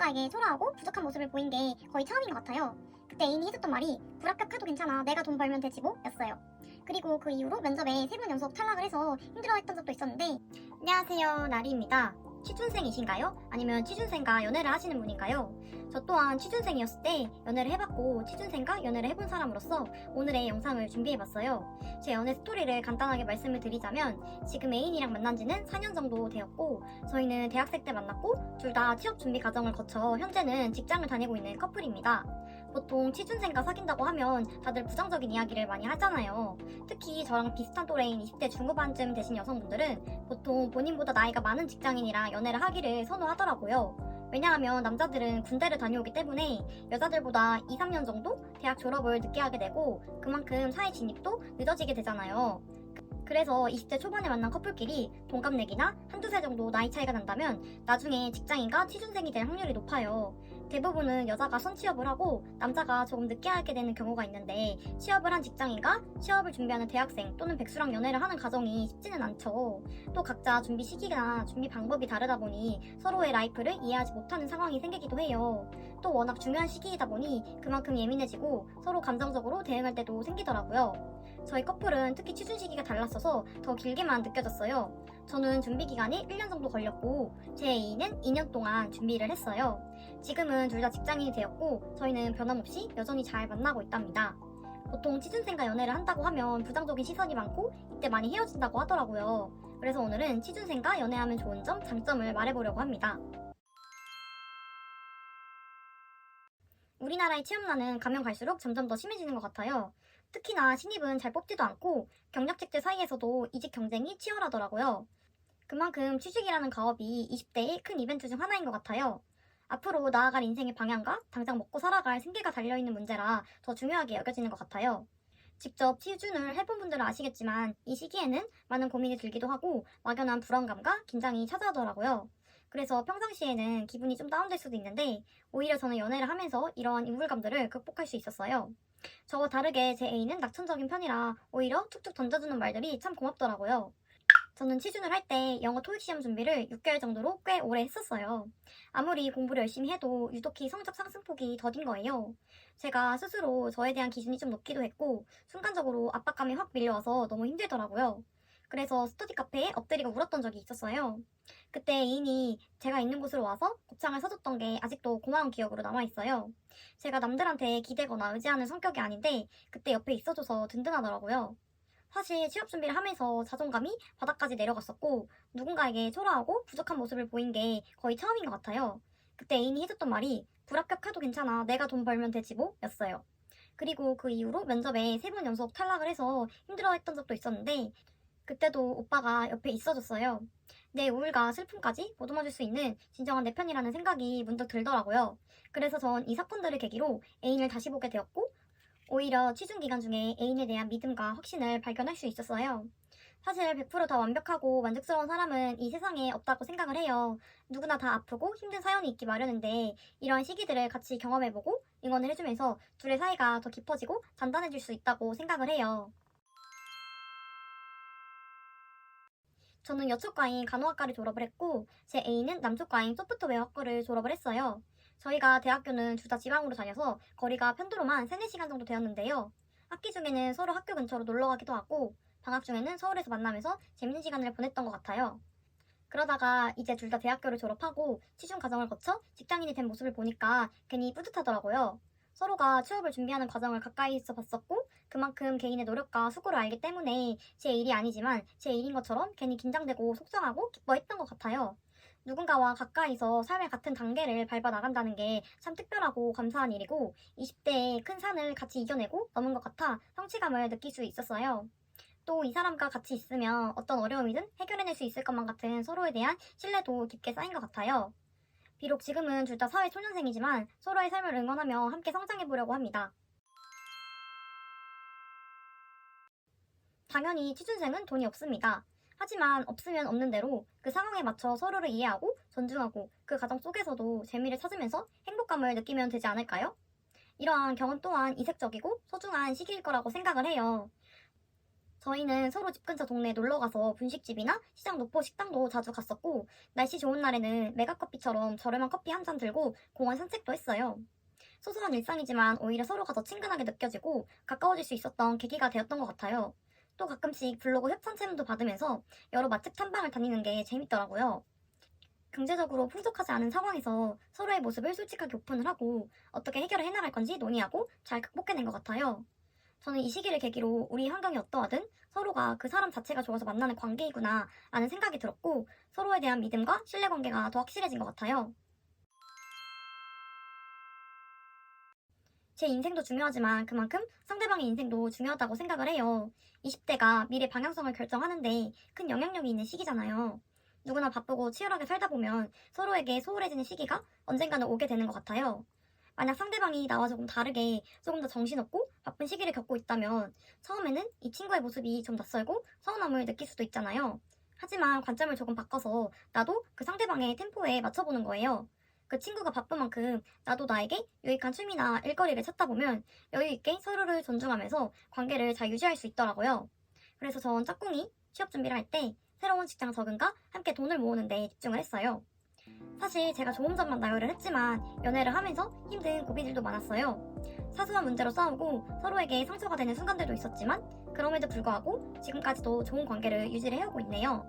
누군가에게 초라하고 부족한 모습을 보인 게 거의 처음인 것 같아요. 그때 애인이 해줬던 말이 불합격해도 괜찮아, 내가 돈 벌면 되지 뭐 였어요. 그리고 그 이후로 면접에 3번 연속 탈락을 해서 힘들어했던 적도 있었는데. 안녕하세요, 나리입니다. 취준생이신가요? 아니면 취준생과 연애를 하시는 분인가요? 저 또한 취준생이었을 때 연애를 해봤고 취준생과 연애를 해본 사람으로서 오늘의 영상을 준비해봤어요. 제 연애 스토리를 간단하게 말씀을 드리자면 지금 애인이랑 만난 지는 4년 정도 되었고 저희는 대학생 때 만났고 둘 다 취업 준비 과정을 거쳐 현재는 직장을 다니고 있는 커플입니다. 보통 취준생과 사귄다고 하면 다들 부정적인 이야기를 많이 하잖아요. 특히 저랑 비슷한 또래인 20대 중후반쯤 되신 여성분들은 보통 본인보다 나이가 많은 직장인이랑 연애를 하기를 선호하더라고요. 왜냐하면 남자들은 군대를 다녀오기 때문에 여자들보다 2, 3년 정도 대학 졸업을 늦게 하게 되고 그만큼 사회 진입도 늦어지게 되잖아요. 그래서 20대 초반에 만난 커플끼리 동갑내기나 한두 살 정도 나이 차이가 난다면 나중에 직장인과 취준생이 될 확률이 높아요. 대부분은 여자가 선취업을 하고 남자가 조금 늦게 하게 되는 경우가 있는데 취업을 한 직장인과 취업을 준비하는 대학생 또는 백수랑 연애를 하는 가정이 쉽지는 않죠. 또 각자 준비 시기나 준비 방법이 다르다 보니 서로의 라이프를 이해하지 못하는 상황이 생기기도 해요. 또 워낙 중요한 시기이다 보니 그만큼 예민해지고 서로 감정적으로 대응할 때도 생기더라고요. 저희 커플은 특히 취준 시기가 달랐어서 더 길게만 느껴졌어요. 저는 준비 기간이 1년 정도 걸렸고 제 애인은 2년 동안 준비를 했어요. 지금은 둘 다 직장인이 되었고 저희는 변함없이 여전히 잘 만나고 있답니다. 보통 취준생과 연애를 한다고 하면 부정적인 시선이 많고 이때 많이 헤어진다고 하더라고요. 그래서 오늘은 취준생과 연애하면 좋은 점, 장점을 말해보려고 합니다. 우리나라의 취업난은 가면 갈수록 점점 더 심해지는 것 같아요. 특히나 신입은 잘 뽑지도 않고 경력직들 사이에서도 이직 경쟁이 치열하더라고요. 그만큼 취직이라는 가업이 20대의 큰 이벤트 중 하나인 것 같아요. 앞으로 나아갈 인생의 방향과 당장 먹고 살아갈 생계가 달려있는 문제라 더 중요하게 여겨지는 것 같아요. 직접 취준을 해본 분들은 아시겠지만 이 시기에는 많은 고민이 들기도 하고 막연한 불안감과 긴장이 찾아오더라고요. 그래서 평상시에는 기분이 좀 다운될 수도 있는데 오히려 저는 연애를 하면서 이러한 우울감들을 극복할 수 있었어요. 저와 다르게 제 애인은 낙천적인 편이라 오히려 툭툭 던져주는 말들이 참 고맙더라고요. 저는 취준을 할 때 영어 토익 시험 준비를 6개월 정도로 꽤 오래 했었어요. 아무리 공부를 열심히 해도 유독히 성적 상승폭이 더딘 거예요. 제가 스스로 저에 대한 기준이 좀 높기도 했고 순간적으로 압박감이 확 밀려와서 너무 힘들더라고요. 그래서 스터디 카페에 엎드리고 울었던 적이 있었어요. 그때 애인이 제가 있는 곳으로 와서 곱창을 사줬던 게 아직도 고마운 기억으로 남아있어요. 제가 남들한테 기대거나 의지하는 성격이 아닌데 그때 옆에 있어줘서 든든하더라고요. 사실 취업 준비를 하면서 자존감이 바닥까지 내려갔었고 누군가에게 초라하고 부족한 모습을 보인 게 거의 처음인 것 같아요. 그때 애인이 해줬던 말이 불합격해도 괜찮아, 내가 돈 벌면 되지 뭐 였어요. 그리고 그 이후로 면접에 3번 연속 탈락을 해서 힘들어했던 적도 있었는데 그때도 오빠가 옆에 있어줬어요. 내 우울과 슬픔까지 보듬어줄 수 있는 진정한 내 편이라는 생각이 문득 들더라고요. 그래서 전 이 사건들을 계기로 애인을 다시 보게 되었고 오히려 취준 기간 중에 애인에 대한 믿음과 확신을 발견할 수 있었어요. 사실 100%다 완벽하고 만족스러운 사람은 이 세상에 없다고 생각을 해요. 누구나 다 아프고 힘든 사연이 있기 마련인데 이러한 시기들을 같이 경험해보고 응원을 해주면서 둘의 사이가 더 깊어지고 단단해질 수 있다고 생각을 해요. 저는 여초과인 간호학과를 졸업을 했고 제 애인은 남초과인 소프트웨어학과를 졸업을 했어요. 저희가 대학교는 둘 다 지방으로 다녀서 거리가 편도로만 3, 4시간 정도 되었는데요. 학기 중에는 서로 학교 근처로 놀러 가기도 하고 방학 중에는 서울에서 만나면서 재밌는 시간을 보냈던 것 같아요. 그러다가 이제 둘 다 대학교를 졸업하고 취준 과정을 거쳐 직장인이 된 모습을 보니까 괜히 뿌듯하더라고요. 서로가 취업을 준비하는 과정을 가까이서 봤었고 그만큼 개인의 노력과 수고를 알기 때문에 제 일이 아니지만 제 일인 것처럼 괜히 긴장되고 속상하고 기뻐했던 것 같아요. 누군가와 가까이서 삶의 같은 단계를 밟아 나간다는 게 참 특별하고 감사한 일이고 20대의 큰 산을 같이 이겨내고 넘은 것 같아 성취감을 느낄 수 있었어요. 또 이 사람과 같이 있으면 어떤 어려움이든 해결해낼 수 있을 것만 같은 서로에 대한 신뢰도 깊게 쌓인 것 같아요. 비록 지금은 둘 다 사회 초년생이지만 서로의 삶을 응원하며 함께 성장해보려고 합니다. 당연히 취준생은 돈이 없습니다. 하지만 없으면 없는 대로 그 상황에 맞춰 서로를 이해하고 존중하고 그 과정 속에서도 재미를 찾으면서 행복감을 느끼면 되지 않을까요? 이러한 경험 또한 이색적이고 소중한 시기일 거라고 생각을 해요. 저희는 서로 집 근처 동네에 놀러가서 분식집이나 시장 노포 식당도 자주 갔었고, 날씨 좋은 날에는 메가커피처럼 저렴한 커피 한 잔 들고 공원 산책도 했어요. 소소한 일상이지만 오히려 서로가 더 친근하게 느껴지고 가까워질 수 있었던 계기가 되었던 것 같아요. 또 가끔씩 블로그 협찬 체험도 받으면서 여러 맛집 탐방을 다니는 게 재밌더라고요. 경제적으로 풍족하지 않은 상황에서 서로의 모습을 솔직하게 오픈을 하고 어떻게 해결을 해나갈 건지 논의하고 잘 극복해낸 것 같아요. 저는 이 시기를 계기로 우리 환경이 어떠하든 서로가 그 사람 자체가 좋아서 만나는 관계이구나 라는 생각이 들었고, 서로에 대한 믿음과 신뢰관계가 더 확실해진 것 같아요. 제 인생도 중요하지만 그만큼 상대방의 인생도 중요하다고 생각을 해요. 20대가 미래 방향성을 결정하는데 큰 영향력이 있는 시기잖아요. 누구나 바쁘고 치열하게 살다 보면 서로에게 소홀해지는 시기가 언젠가는 오게 되는 것 같아요. 만약 상대방이 나와 조금 다르게 조금 더 정신없고 바쁜 시기를 겪고 있다면 처음에는 이 친구의 모습이 좀 낯설고 서운함을 느낄 수도 있잖아요. 하지만 관점을 조금 바꿔서 나도 그 상대방의 템포에 맞춰보는 거예요. 그 친구가 바쁜 만큼 나도 나에게 유익한 취미나 일거리를 찾다 보면 여유있게 서로를 존중하면서 관계를 잘 유지할 수 있더라고요. 그래서 전 짝꿍이 취업 준비를 할 때 새로운 직장 적응과 함께 돈을 모으는 데 집중을 했어요. 사실 제가 좋은 점만 나열을 했지만 연애를 하면서 힘든 고비들도 많았어요. 사소한 문제로 싸우고 서로에게 상처가 되는 순간들도 있었지만 그럼에도 불구하고 지금까지도 좋은 관계를 유지를 해오고 있네요.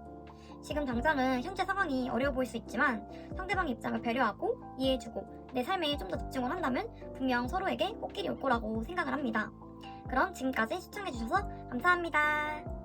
지금 당장은 현재 상황이 어려워 보일 수 있지만 상대방의 입장을 배려하고 이해해주고 내 삶에 좀 더 집중을 한다면 분명 서로에게 꽃길이 올 거라고 생각을 합니다. 그럼 지금까지 시청해주셔서 감사합니다.